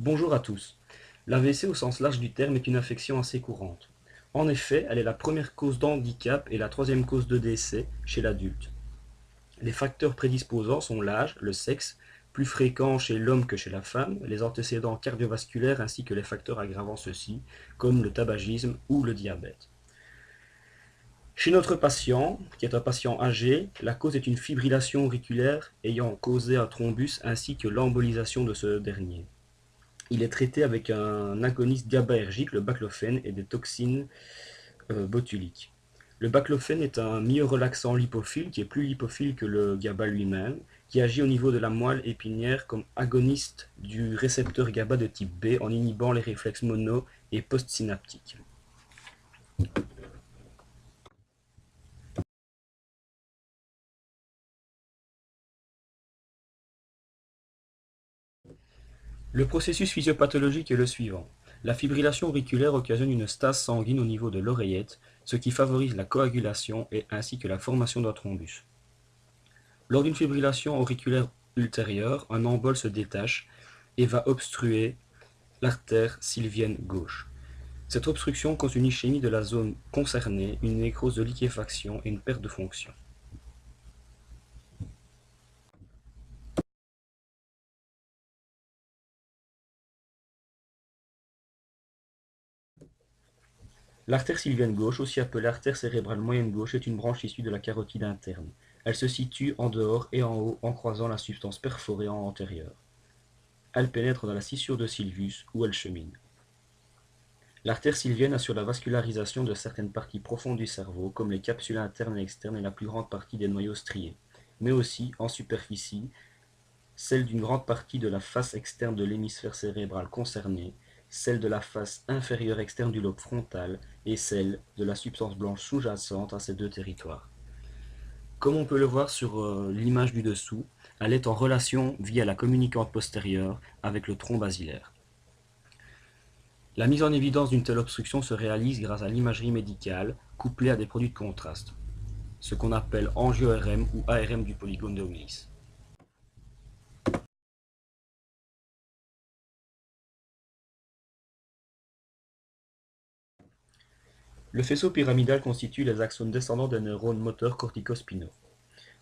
Bonjour à tous. L'AVC au sens large du terme est une affection assez courante. En effet, elle est la première cause d'handicap et la troisième cause de décès chez l'adulte. Les facteurs prédisposants sont l'âge, le sexe, plus fréquent chez l'homme que chez la femme, les antécédents cardiovasculaires ainsi que les facteurs aggravant ceux-ci, comme le tabagisme ou le diabète. Chez notre patient, qui est un patient âgé, la cause est une fibrillation auriculaire ayant causé un thrombus ainsi que l'embolisation de ce dernier. Il est traité avec un agoniste GABAergique, le baclofène, et des toxines botuliques. Le baclofène est un myorelaxant lipophile qui est plus lipophile que le GABA lui-même, qui agit au niveau de la moelle épinière comme agoniste du récepteur GABA de type B en inhibant les réflexes mono et postsynaptiques. Le processus physiopathologique est le suivant. La fibrillation auriculaire occasionne une stase sanguine au niveau de l'oreillette, ce qui favorise la coagulation et ainsi que la formation d'un thrombus. Lors d'une fibrillation auriculaire ultérieure, un embole se détache et va obstruer l'artère sylvienne gauche. Cette obstruction cause une ischémie de la zone concernée, une nécrose de liquéfaction et une perte de fonction. L'artère sylvienne gauche, aussi appelée artère cérébrale moyenne gauche, est une branche issue de la carotide interne. Elle se situe en dehors et en haut en croisant la substance perforée en antérieure. Elle pénètre dans la scissure de sylvius où elle chemine. L'artère sylvienne assure la vascularisation de certaines parties profondes du cerveau, comme les capsules internes et externes et la plus grande partie des noyaux striés, mais aussi, en superficie, celle d'une grande partie de la face externe de l'hémisphère cérébral concerné, celle de la face inférieure externe du lobe frontal et celle de la substance blanche sous-jacente à ces deux territoires. Comme on peut le voir sur l'image du dessous, elle est en relation via la communicante postérieure avec le tronc basilaire. La mise en évidence d'une telle obstruction se réalise grâce à l'imagerie médicale couplée à des produits de contraste, ce qu'on appelle angio-RM ou ARM du polygone de Willis. Le faisceau pyramidal constitue les axones descendants des neurones moteurs corticospinaux.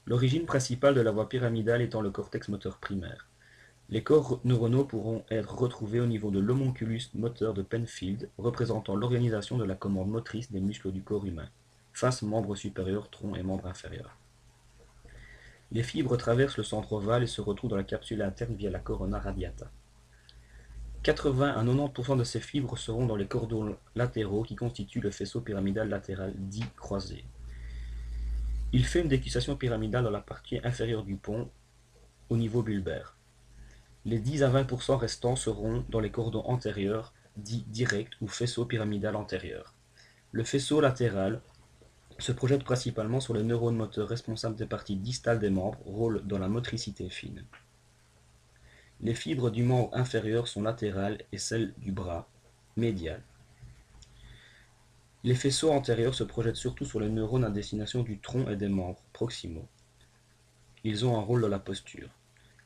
L'origine principale de la voie pyramidale étant le cortex moteur primaire. Les corps neuronaux pourront être retrouvés au niveau de l'homonculus moteur de Penfield, représentant l'organisation de la commande motrice des muscles du corps humain. Face, membre supérieur, tronc et membre inférieur. Les fibres traversent le centre ovale et se retrouvent dans la capsule interne via la corona radiata. 80 à 90% de ces fibres seront dans les cordons latéraux qui constituent le faisceau pyramidal latéral dit croisé. Il fait une décussation pyramidale dans la partie inférieure du pont, au niveau bulbaire. Les 10 à 20% restants seront dans les cordons antérieurs, dits directs ou faisceau pyramidal antérieur. Le faisceau latéral se projette principalement sur les neurones moteurs responsables des parties distales des membres, rôle dans la motricité fine. Les fibres du membre inférieur sont latérales et celles du bras, médiales. Les faisceaux antérieurs se projettent surtout sur les neurones à destination du tronc et des membres, proximaux. Ils ont un rôle dans la posture.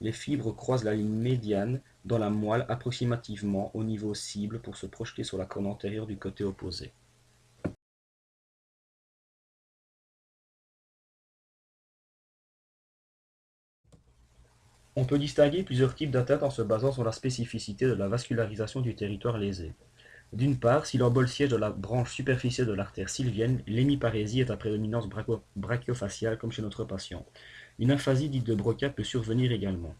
Les fibres croisent la ligne médiane dans la moelle approximativement au niveau cible pour se projeter sur la corne antérieure du côté opposé. On peut distinguer plusieurs types d'atteintes en se basant sur la spécificité de la vascularisation du territoire lésé. D'une part, si l'embole siège dans la branche superficielle de l'artère sylvienne, l'hémiparésie est à prédominance brachiofaciale comme chez notre patient. Une aphasie dite de Broca peut survenir également.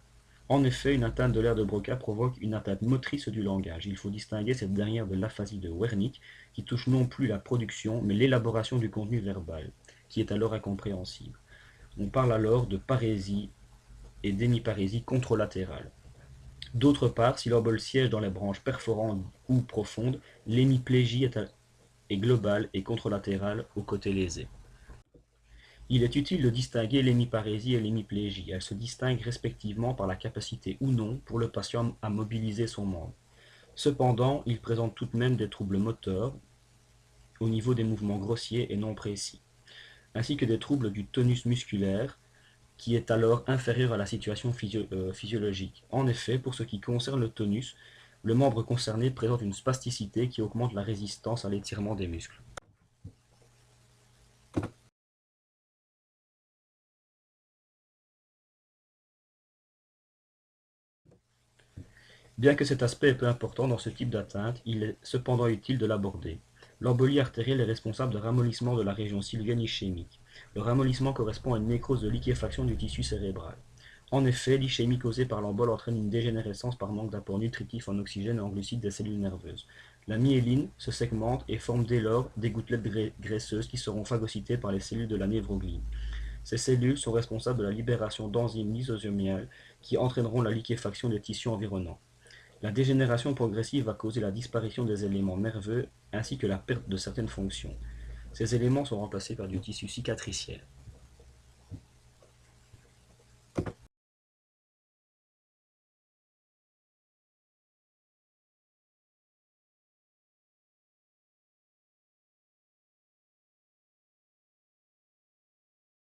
En effet, une atteinte de l'aire de Broca provoque une atteinte motrice du langage. Il faut distinguer cette dernière de l'aphasie de Wernicke, qui touche non plus la production, mais l'élaboration du contenu verbal, qui est alors incompréhensible. On parle alors de parésie et d'hémiparésie contralatérale. D'autre part, si l'embole siège dans les branches perforantes ou profondes, l'hémiplégie est globale et contralatérale au côté lésé. Il est utile de distinguer l'hémiparésie et l'hémiplégie. Elles se distinguent respectivement par la capacité ou non pour le patient à mobiliser son membre. Cependant, il présente tout de même des troubles moteurs au niveau des mouvements grossiers et non précis, ainsi que des troubles du tonus musculaire qui est alors inférieur à la situation physiologique. En effet, pour ce qui concerne le tonus, Le membre concerné présente une spasticité qui augmente la résistance à l'étirement des muscles. Bien que cet aspect est peu important dans ce type d'atteinte, il est cependant utile de l'aborder. L'embolie artérielle est responsable de ramollissement de la région sylvienne ischémique. Le ramollissement correspond à une nécrose de liquéfaction du tissu cérébral. En effet, l'ischémie causée par l'embole entraîne une dégénérescence par manque d'apport nutritif en oxygène et en glucides des cellules nerveuses. La myéline se segmente et forme dès lors des gouttelettes graisseuses qui seront phagocytées par les cellules de la névroglie. Ces cellules sont responsables de la libération d'enzymes lysosomiales qui entraîneront la liquéfaction des tissus environnants. La dégénération progressive va causer la disparition des éléments nerveux ainsi que la perte de certaines fonctions. Ces éléments sont remplacés par du tissu cicatriciel.